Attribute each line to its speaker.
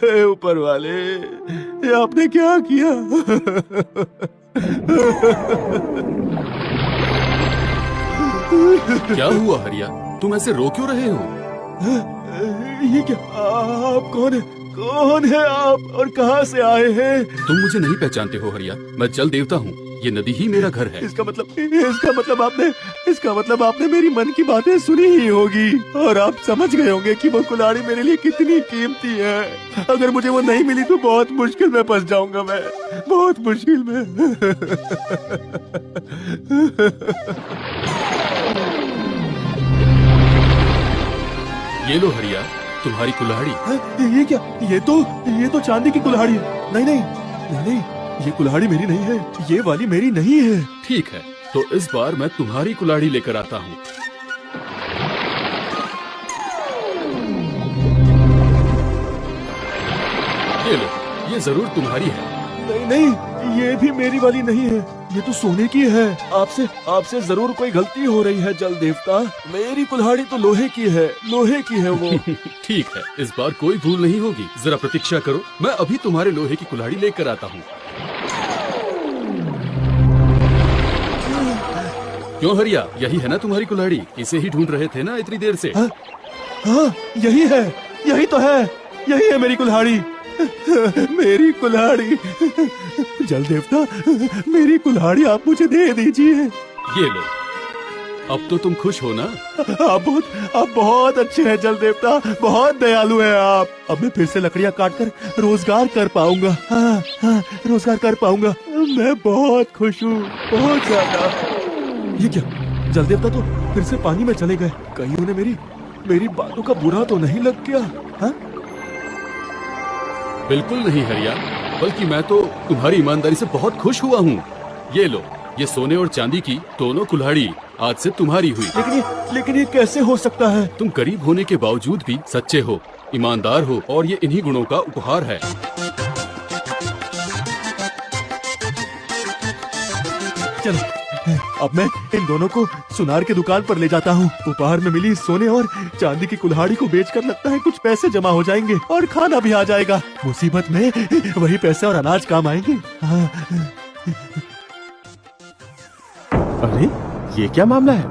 Speaker 1: हे ऊपर वाले, ये आपने क्या किया?
Speaker 2: क्या हुआ हरिया, तुम ऐसे रो क्यों रहे हो?
Speaker 1: ये क्या? आप कौन है? कौन है आप और कहाँ से आए हैं?
Speaker 2: तुम मुझे नहीं पहचानते हो हरिया, मैं जल देवता हूँ। ये नदी ही मेरा घर है।
Speaker 1: इसका मतलब आपने मेरी मन की बातें सुनी ही होगी और आप समझ गए होंगे कि वो कुल्हाड़ी मेरे लिए कितनी कीमती है। अगर मुझे वो नहीं मिली तो बहुत मुश्किल में फंस जाऊंगा, मैं बहुत मुश्किल में।
Speaker 2: ये लो हरिया, तुम्हारी कुल्हाड़ी।
Speaker 1: ये क्या? ये तो चांदी की कुल्हाड़ी है। नहीं नहीं नहीं नहीं, ये कुल्हाड़ी मेरी नहीं है, ये वाली मेरी नहीं है।
Speaker 2: ठीक है, तो इस बार मैं तुम्हारी कुल्हाड़ी लेकर आता हूँ। ये लो, ये जरूर तुम्हारी है।
Speaker 1: नहीं नहीं, ये भी मेरी वाली नहीं है, ये तो सोने की है। आपसे जरूर कोई गलती हो रही है जल देवता। मेरी कुल्हाड़ी तो लोहे की है, लोहे की है वो।
Speaker 2: ठीक है, इस बार कोई भूल नहीं होगी। जरा प्रतीक्षा करो, मैं अभी तुम्हारे लोहे की कुल्हाड़ी लेकर आता हूँ। क्यों हरिया, यही है ना तुम्हारी कुल्हाड़ी? इसे ही ढूंढ रहे थे ना इतनी देर से?
Speaker 1: हाँ, यही है, यही तो है, यही है मेरी कुल्हाड़ी। मेरी कुल्हाड़ी। जल देवता, मेरी कुल्हाड़ी आप मुझे दे दीजिए।
Speaker 2: ये लो, अब तो तुम खुश हो ना?
Speaker 1: आप बहुत अच्छे हैं जल देवता, बहुत दयालु हैं आप। अब मैं फिर से लकड़ियाँ काटकर रोजगार कर पाऊंगा। हाँ, रोजगार कर पाऊंगा। मैं बहुत खुश हूँ, बहुत ज्यादा। ये क्या? जल देवता तो फिर से पानी में चले गए। कहीं उन्हें मेरी बातों का बुरा तो नहीं लग गया? हाँ?
Speaker 2: बिल्कुल नहीं हरिया, बल्कि मैं तो तुम्हारी ईमानदारी से बहुत खुश हुआ हूँ। ये लो, ये सोने और चांदी की दोनों कुल्हाड़ी आज से तुम्हारी हुई।
Speaker 1: लेकिन ये कैसे हो सकता है?
Speaker 2: तुम गरीब होने के बावजूद भी सच्चे हो, ईमानदार हो, और ये इन्हीं गुणों का उपहार है।
Speaker 1: चलो, अब मैं इन दोनों को सुनार की दुकान पर ले जाता हूँ। उपहार में मिली सोने और चांदी की कुल्हाड़ी को बेचकर लगता है कुछ पैसे जमा हो जाएंगे और खाना भी आ जाएगा। मुसीबत में वही पैसे और अनाज काम आएंगे। हाँ।
Speaker 3: अरे, ये क्या मामला है?